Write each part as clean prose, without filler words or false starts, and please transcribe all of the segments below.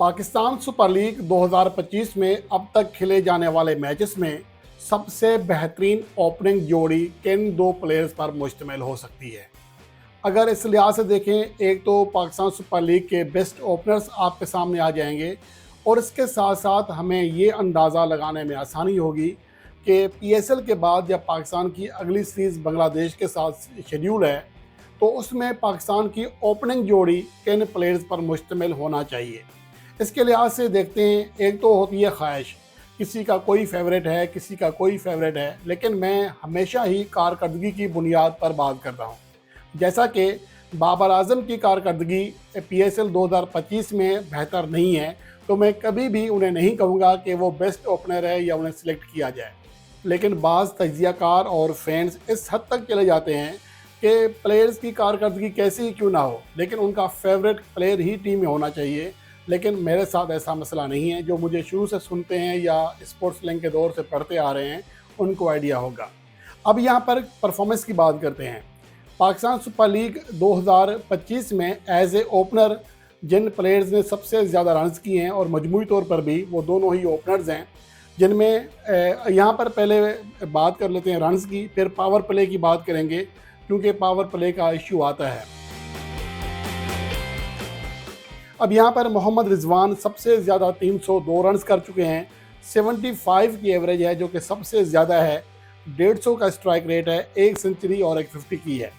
Pakistan super league 2025 में अब तक खेले जाने वाले मैचेस में सबसे बेहतरीन ओपनिंग जोड़ी किन दो प्लेयर्स पर मुश्तमिल हो सकती है। अगर इस लिहाज से देखें, एक तो पाकिस्तान सुपर लीग के बेस्ट ओपनर्स आपके सामने आ जाएंगे और इसके साथ साथ हमें ये अंदाज़ा लगाने में आसानी होगी कि पीएसएल के बाद जब पाकिस्तान की अगली सीरीज़ बांग्लादेश के साथ शेड्यूल है तो उसमें पाकिस्तान की ओपनिंग जोड़ी किन प्लेयर्स पर मुश्तमिल होना चाहिए। इसके लिहाज से देखते हैं, एक तो होती है ख्वाहिश, किसी का कोई फेवरेट है, किसी का कोई फेवरेट है, लेकिन मैं हमेशा ही कारकर्दगी की बुनियाद पर बात करता हूँ। जैसा कि बाबर आजम की कारकर्दगी पीएसएल 2025 में बेहतर नहीं है, तो मैं कभी भी उन्हें नहीं कहूँगा कि वो बेस्ट ओपनर है या उन्हें सिलेक्ट किया जाए। लेकिन बाज़ तजियाकार और फैंस इस हद तक चले जाते हैं कि प्लेयर्स की कारकर्दगी कैसी ही क्यों ना हो, लेकिन उनका फेवरेट प्लेयर ही टीम में होना चाहिए। लेकिन मेरे साथ ऐसा मसला नहीं है। जो मुझे शुरू से सुनते हैं या स्पोर्ट्स लिंक के दौर से पढ़ते आ रहे हैं उनको आइडिया होगा। अब यहाँ पर परफॉर्मेंस की बात करते हैं। पाकिस्तान सुपर लीग 2025 में एज ए ओपनर जिन प्लेयर्स ने सबसे ज़्यादा रन्स किए हैं और मजमूई तौर पर भी वो दोनों ही ओपनर्स हैं, जिनमें यहाँ पर पहले बात कर लेते हैं रन्स की, फिर पावर प्ले की बात करेंगे क्योंकि पावर प्ले का इशू आता है। अब यहाँ पर मोहम्मद रिजवान सबसे ज़्यादा 302 रन्स कर चुके हैं, 75 की एवरेज है जो कि सबसे ज़्यादा है, 150 का स्ट्राइक रेट है, एक सेंचुरी और एक 50 की है।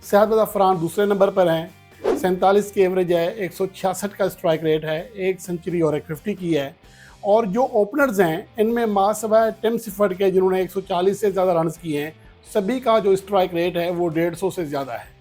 शहजाद अफरान दूसरे नंबर पर हैं, 47 की एवरेज है, 166 का स्ट्राइक रेट है, एक सेंचुरी और एक 50 की है। और जो ओपनर्स हैं इनमें मासवा टिम सिफर्ट के, जिन्होंने 140 से ज़्यादा रन्स किए हैं, सभी का जो स्ट्राइक रेट है वो 150 से ज़्यादा है।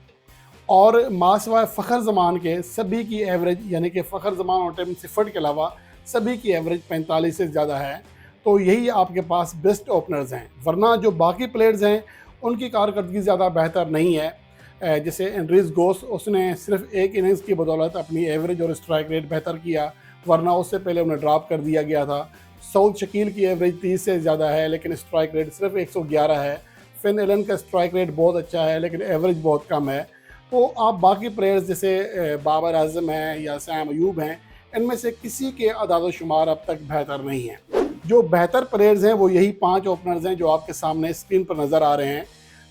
और मासवा फ़खर ज़मान के सभी की एवरेज, यानी कि फ़खर ज़मान और टिम सिफर्ट के अलावा सभी की एवरेज 45 से ज़्यादा है। तो यही आपके पास बेस्ट ओपनर्स हैं, वरना जो बाकी प्लेयर्स हैं उनकी कारकर्दगी ज़्यादा बेहतर नहीं है। जैसे एंड्रीज गोस, उसने सिर्फ एक इनिंग्स की बदौलत अपनी एवरेज और स्ट्राइक रेट बेहतर किया, वरना उससे पहले उन्हें ड्रॉप कर दिया गया था। सऊद शकील की एवरेज 30 से ज़्यादा है लेकिन स्ट्राइक रेट सिर्फ 111 है। फिन एलन का स्ट्राइक रेट बहुत अच्छा है लेकिन एवरेज बहुत कम है। तो आप बाकी प्लेयर्स जैसे बाबर आजम हैं या सैम अयूब हैं, इनमें से किसी के अदाद शुमार अब तक बेहतर नहीं है। जो बेहतर प्लेयर्स हैं वो यही 5 ओपनर्स हैं जो आपके सामने स्क्रीन पर नज़र आ रहे हैं: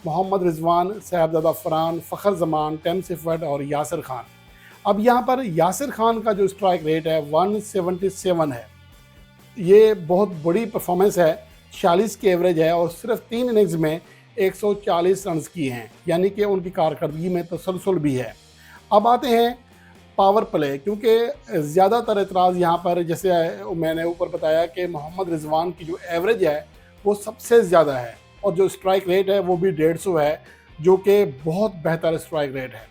मोहम्मद रिजवान, शहजाद अफरान, फ़खर ज़मान, टिम सिफर्ट और यासिर खान। अब यहाँ पर यासिर खान का जो स्ट्राइक रेट है 177 है। ये बहुत बड़ी परफॉर्मेंस है, 46 की एवरेज है और सिर्फ 3 इनिंग्स में 140 रन्स किए हैं, यानी कि उनकी कारकर्दगी में तसलसल भी है। अब आते हैं पावर प्ले, क्योंकि ज़्यादातर एतराज़ यहाँ पर, जैसे मैंने ऊपर बताया कि मोहम्मद रिजवान की जो एवरेज है वो सबसे ज़्यादा है और जो स्ट्राइक रेट है वो भी 150 है, जो कि बहुत बेहतर स्ट्राइक रेट है।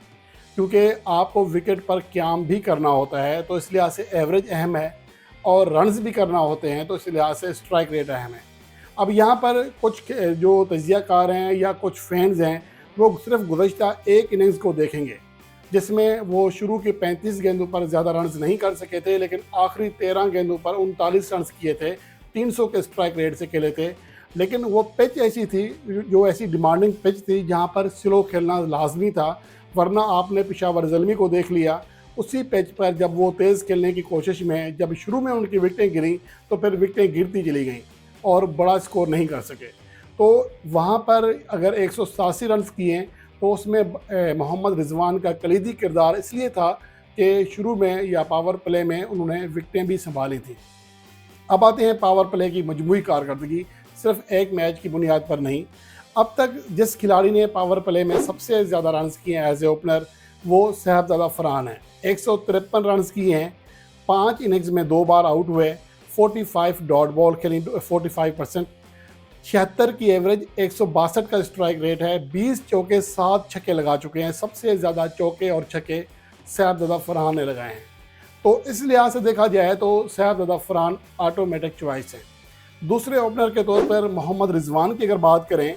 क्योंकि आपको विकेट पर क़याम भी करना होता है तो इस लिहाज से एवरेज अहम है, और रन्स भी करना होते हैं तो इस लिहाज से स्ट्राइक रेट अहम है। अब यहाँ पर कुछ जो तजियाकार हैं या कुछ फैंस हैं वो सिर्फ गुज़श्ता एक इनिंग्स को देखेंगे, जिसमें वो शुरू की 35 गेंदों पर ज़्यादा रन्स नहीं कर सके थे, लेकिन आखिरी 13 गेंदों पर 39 रन्स किए थे, 300 के स्ट्राइक रेट से खेले थे। लेकिन वो पिच ऐसी थी, जो ऐसी डिमांडिंग पिच थी जहाँ पर स्लो खेलना लाजमी था, वरना आपने पेशावर ज़ल्मी को देख लिया, उसी पिच पर जब वो तेज़ खेलने की कोशिश में जब शुरू में उनकी विकटें गिरी तो फिर विकटें गिरती चली गईं और बड़ा स्कोर नहीं कर सके। तो वहाँ पर अगर 187 रन्स किए तो उसमें मोहम्मद रिजवान का कलीदी किरदार इसलिए था कि शुरू में या पावर प्ले में उन्होंने विकटें भी संभाली थी। अब आते हैं पावर प्ले की मजमूई कारकर्दगी, सिर्फ एक मैच की बुनियाद पर नहीं। अब तक जिस खिलाड़ी ने पावर प्ले में सबसे ज़्यादा रन्स किए हैं एज ए ओपनर, वो शहजाद अफरान है। 153 रन्स किए हैं, 5 इनिंग्स में 2 बार आउट हुए, 45 डॉट बॉल खेली, 45%, 76 की एवरेज, 162 का स्ट्राइक रेट है, 20 चौके 7 छक्के लगा चुके हैं। सबसे ज़्यादा चौके और छक्के शहजाद अफरान ने लगाए हैं। तो इस लिहाज से देखा जाए तो शहजाद अफरान ऑटोमेटिक चॉइस है। दूसरे ओपनर के तौर पर मोहम्मद रिजवान की अगर बात करें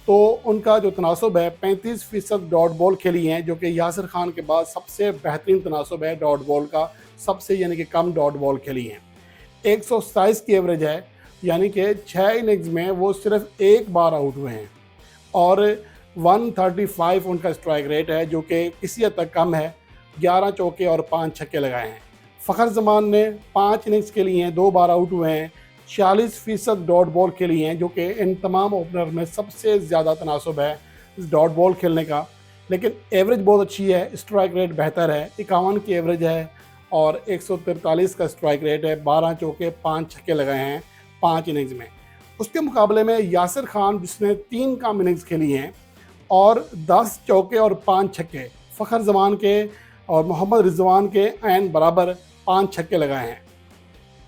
तो उनका जो तनासब है 35% डॉट बॉल खेली हैं, जो कि यासिर खान के बाद सबसे बेहतरीन तनासब है डॉट बॉल का, सबसे यानी कि कम डॉट बॉल खेली हैं। 127 की एवरेज है, यानी कि 6 इनिंग्स में वो सिर्फ एक बार आउट हुए हैं, और 135 उनका स्ट्राइक रेट है जो कि किसी हद तक कम है। 11 चौके और 5 छक्के लगाए हैं। फ़खर जमान ने 5 इनिंग्स खेली हैं, 2 बार आउट हुए हैं, 46% डॉट बॉल खेली हैं, जो कि इन तमाम ओपनर में सबसे ज़्यादा तनासब है इस डॉट बॉल खेलने का। लेकिन एवरेज बहुत अच्छी है, स्ट्राइक रेट बेहतर है, 51 की एवरेज है और 143 का स्ट्राइक रेट है। 12 चौके 5 छक्के लगाए हैं 5 इनिंग्स में। उसके मुकाबले में यासिर खान, जिसने 3 कम इनिंग्स खेली हैं और 10 चौके और 5 छक्के, फ़खर जमान के और मोहम्मद रिजवान के ऐन बराबर 5 छक्के लगाए हैं।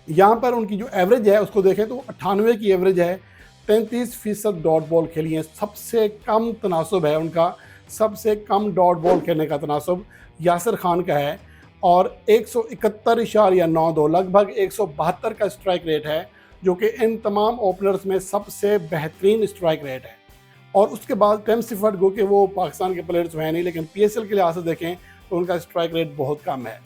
यहाँ पर उनकी जो एवरेज है उसको देखें तो 98 की एवरेज है, 33% डॉट बॉल खेली हैं। सबसे कम तनासब है उनका, सबसे कम डॉट बॉल खेलने का तनासब यासिर खान का है और 171.92 लगभग 172 का स्ट्राइक रेट है, जो कि इन तमाम ओपनर्स में सबसे बेहतरीन स्ट्राइक रेट है। और उसके बाद टेम सिफर्ट, गो कि वो पाकिस्तान के प्लेयर्स तो हैं नहीं, लेकिन PSL के लिहाज से देखें तो उनका स्ट्राइक रेट बहुत कम है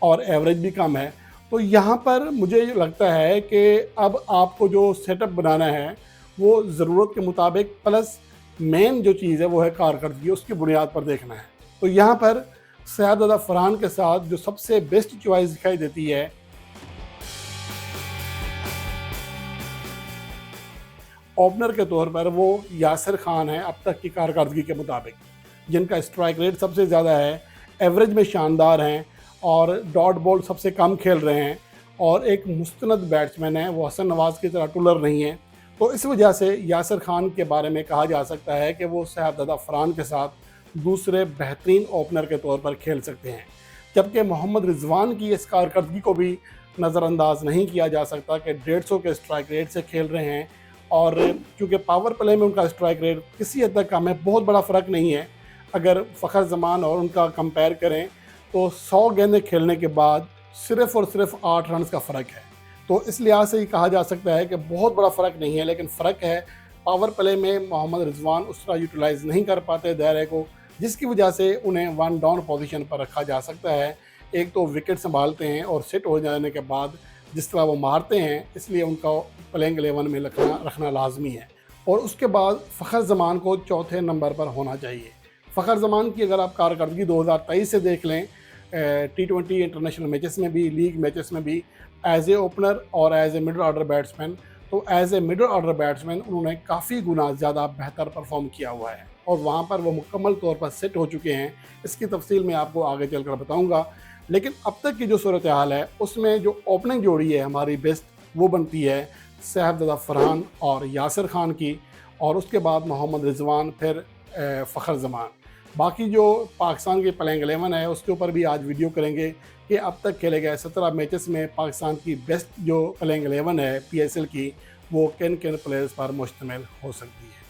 और एवरेज भी कम है। तो यहाँ पर मुझे लगता है कि अब आपको जो सेटअप बनाना है वो ज़रूरत के मुताबिक, प्लस मेन जो चीज़ है वो है कारकर्दगी, उसकी बुनियाद पर देखना है। तो यहाँ पर शहजादा फरहान के साथ जो सबसे बेस्ट चॉइस दिखाई देती है ओपनर के तौर पर, वो यासिर खान है अब तक की कारकर्दगी के मुताबिक, जिनका स्ट्राइक रेट सबसे ज़्यादा है, एवरेज में शानदार हैं और डॉट बॉल सबसे कम खेल रहे हैं और एक मुस्तनद बैट्समैन है, वो हसन नवाज़ की तरह टुलर नहीं है। तो इस वजह से यासिर खान के बारे में कहा जा सकता है कि वो शहजादा फरहान के साथ दूसरे बेहतरीन ओपनर के तौर पर खेल सकते हैं। जबकि मोहम्मद रिजवान की इस कारकर्दगी को भी नज़रअंदाज नहीं किया जा सकता कि 150 के स्ट्राइक रेट से खेल रहे हैं और चूँकि पावर प्ले में उनका स्ट्राइक रेट किसी हद तक कम है, बहुत बड़ा फ़र्क नहीं है। अगर फ़खर जमान और उनका कंपेयर करें तो 100 गेंदें खेलने के बाद सिर्फ़ और सिर्फ 8 रन का फ़र्क है। तो इस लिहाज से ही कहा जा सकता है कि बहुत बड़ा फ़र्क नहीं है, लेकिन फ़र्क है पावर प्ले में मोहम्मद रिजवान उस तरह यूटिलाइज़ नहीं कर पाते दायरे को, जिसकी वजह से उन्हें 1 डाउन पोजीशन पर रखा जा सकता है। एक तो विकेट संभालते हैं और सेट हो जाने के बाद जिस तरह वो मारते हैं, इसलिए उनका प्लेइंग 11 में रखना लाजमी है। और उसके बाद फ़खर जमान को चौथे नंबर पर होना चाहिए। फ़खर जमान की अगर आप कारकर्दगी 2023 से देख लें, T20 इंटरनेशनल मैचेस में भी, लीग मैचेस में भी, एज ए ओपनर और as a middle order batsman, तो as a middle order batsman उन्होंने काफ़ी गुना ज़्यादा बेहतर परफॉर्म किया हुआ है और वहाँ पर वो मुकम्मल तौर पर सेट हो चुके हैं। इसकी तफसील मैं आपको आगे चलकर बताऊँगा। लेकिन अब तक की जो सूरत हाल है उसमें जो ओपनिंग जोड़ी है हमारी बेस्ट, वो बनती है शहजादा फरहान और यासिर खान की, और उसके बाद मोहम्मद रिजवान, फिर फ़खर जमान। बाकी जो पाकिस्तान की प्लेइंग 11 है उसके ऊपर भी आज वीडियो करेंगे कि अब तक खेले गए 17 मैचेस में पाकिस्तान की बेस्ट जो प्लेइंग 11 है PSL की, वो किन किन प्लेयर्स पर मुश्तमिल हो सकती है।